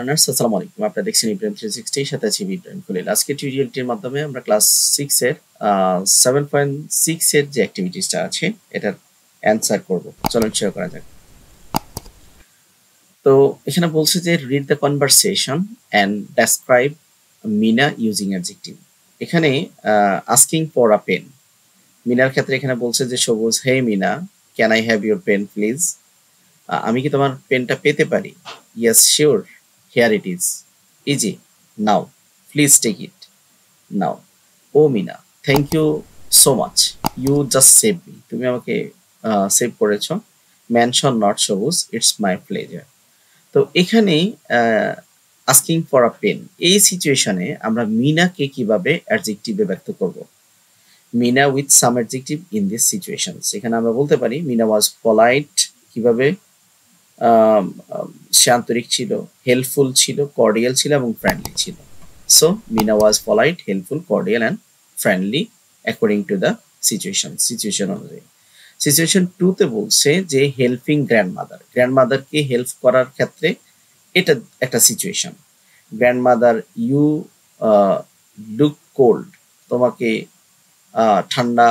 Learners আসসালামু আলাইকুম। আপনারা দেখছেন ইব্রাহিম 360 এর সাথে আছি ইব্রাহিম খলিল। আজকে টিউটোরিয়ালটির মাধ্যমে আমরা ক্লাস 6 এর 7.6 এর যে অ্যাক্টিভিটিসটা আছে এটার অ্যানসার করব। চলুন শুরু করা যাক। তো এখানে বলছে যে read the conversation and describe Mina using adjective. এখানে আস্কিং ফর আ পেন। মিনার ক্ষেত্রে এখানে বলছে যে Sabuj, hey Mina, can I have your pen please? আমি কি তোমার পেনটা পেতে পারি? Yes sure, here it is. Easy, now please take it now. Oh Mina, thank you so much, you just save me. তুমি আমাকে সেভ করেছ। Mention not Sabuj, it's my pleasure. তো এখানে আস্কিং ফর আ পেন, এই সিচুয়েশনে আমরা মিনাকে কিভাবে অ্যাডজেক্টিভে ব্যক্ত করব? Meena with some adjective in this situations. এখানে আমরা বলতে পারি মিনা ওয়াজ পলাইট, কিভাবে সে আন্তরিক ছিল, হেল্পফুল ছিল, কর্ডিয়াল ছিল এবং ফ্রেন্ডলি ছিল। So Meena was polite, helpful, cordial and friendly according to the situation অনুযায়ী। সিচুয়েশন 2 তে বলছে যে হেল্পিং গ্র্যান্ডমাদারকে হেল্প করার ক্ষেত্রে এটা একটা situation. Grandmother, you look cold, তোমাকে ঠান্ডা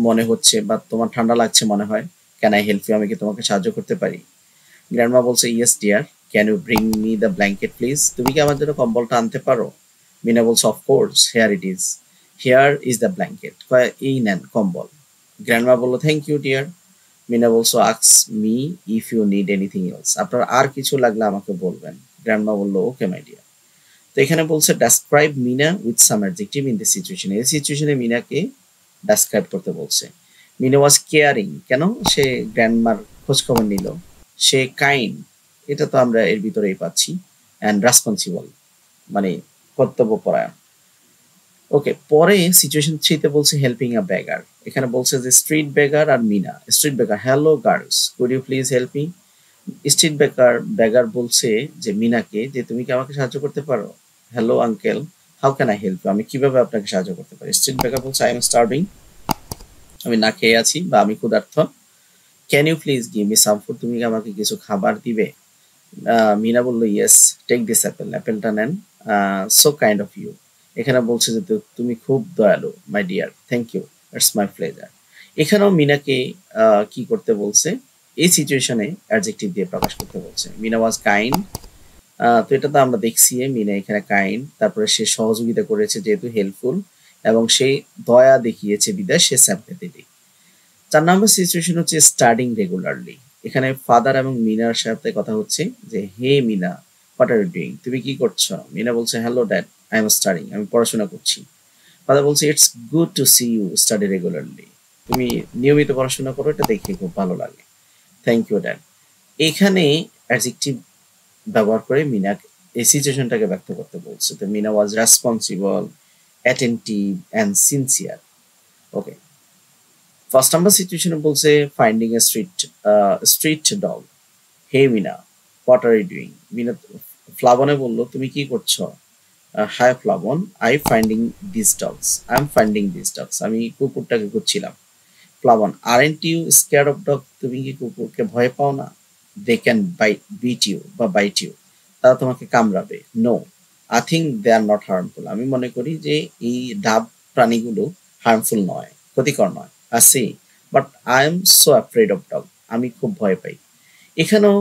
মনে হচ্ছে বা তোমার ঠান্ডা লাগছে মনে হয়। ক্যান আই হেল্প ইউ, আমি কি তোমাকে সাহায্য করতে পারি? গ্র্যান্ডমা বলছে yes dear, can you bring me the blanket please, তুমি কি আমার জন্য কম্বলটা আনতে পারো? মিনা বলছে of course, here it is, here is the blanket, এই নেন কম্বল। গ্র্যান্ডমা বললো থ্যাংক ইউ ডিয়ার। মিনা বলছো আক্স me if you need anything else, আপনার আর কিছু লাগলে আমাকে বলবেন। গ্র্যান্ডমা বললো ওকে মাই ডিয়ার। তো এখানে বলছে describe Meena with some adjective in this situation. এই সিচুয়েশনে মিনাকে ডেসক্রাইব করতে বলছে। মিনা ওয়াজ কেয়ারিং, কেন সে গ্র্যান্ডমার খোঁজখবর নিল। সে কাইন্ড, এটা তো আমরা এর ভিতরেই পাচ্ছি। অ্যান্ড রেসপন্সিবল, মানে কর্তব্যপরায়ণ। ওকে, পরে সিচুয়েশন 3 তে বলছে হেল্পিং আ বেগার। এখানে বলছে যে স্ট্রিট বেগার আর Mina. Street beggar, hello girls, could you please help me? Street beggar বলছে যে মিনাকে যে তুমি কি আমাকে সাহায্য করতে পারো? Hello uncle, how can I help you, আমি কিভাবে আপনাকে সাহায্য করতে পারি? স্ট্রিট বেগার বলছে আই এম স্টার্ভিং, আমি না খেয়ে আছি বা আমি ক্ষুধার্ত। Can you please give me some food, তুমি কি আমাকে কিছু খাবার দিবে? মিনা বললো ইয়েস, টেক দিস অ্যাপেল, অ্যাপেলটা নেন। সো কাইন্ড অফ ইউ, এখানে বলছে যে তুমি খুব দয়ালু। My dear, thank you, it's my pleasure. এখানেও মিনাকে কি করতে বলছে? এই সিচুয়েশনে অ্যাডজেক্টিভ দিয়ে প্রকাশ করতে বলছে। মিনা ওয়াজ কাইন্ড, তো এটা তো আমরা দেখছি মিনা এখানে কাইন্ড, তারপরে সে সহযোগিতা করেছে যেহেতু হেল্পফুল, এবং সে দয়া দেখিয়েছে বিদায় সে স্যাম্পেথেটিক। 4 নম্বর সিচুয়েশন হচ্ছে স্টাডিং রেগুলারলি। এখানে ফাদার এবং মিনার সাথে কথা হচ্ছে যে hey Mina, what are you doing, তুমি কি করছো? মিনা বলছে hello dad, I am studying, আমি পড়াশোনা করছি। ফাদার বলছে it's good to see you study regularly, তুমি নিয়মিত পড়াশোনা করো, এটা দেখে খুব ভালো লাগে। Thank you dad. এখানে অ্যাডজেক্টিভ ব্যবহার করে মিনা এই সিচুয়েশনটাকে ব্যক্ত করতে বলছে। তো Mina was responsible, attentive and sincere. Okay, first number সিচুয়েশনে বলছে finding a street dog. Hey Mina, what are you doing? Mina ফ্লাবনে বললো তুমি কি করছো? Hi Plabon, I finding this dogs, I am finding this dogs, আমি কুকুরটাকে খুঁজছিলাম। Plabon, aren't you scare of dog, তুমি কি কুকুরকে ভয় পাও না? দে ক্যান বিট ইউ বা বাইট ইউ, তারা তোমাকে কামড়াবে। No, I think they are not harmful, আমি মনে করি যে এই ডাব প্রাণীগুলো হার্মফুল নয়, ক্ষতিকর নয়। আসি, but I am so afraid of dog, আমি খুব ভয় পাই। এখানেও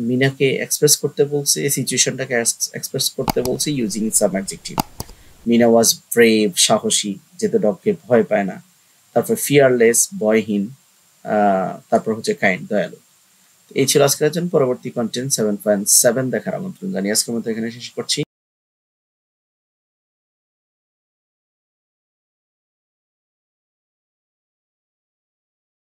মিনাকে এক্সপ্রেস করতে বলছে, এই সিচুয়েশনটাকে এক্সপ্রেস করতে বলছে using some adjective. Meena was brave, সাহসী, যেহেতু ডগকে ভয় পায় না। তারপর ফিয়ারলেস, ভয়হীন। তারপর হচ্ছে কাইন্ড, দয়ালু। এই ছিল আজকের জন্য। পরবর্তী কন্টেন্ট 7.7 দেখার আমন্ত্রণ জানিয়ে আজকের মতো এখানে শেষ করছি।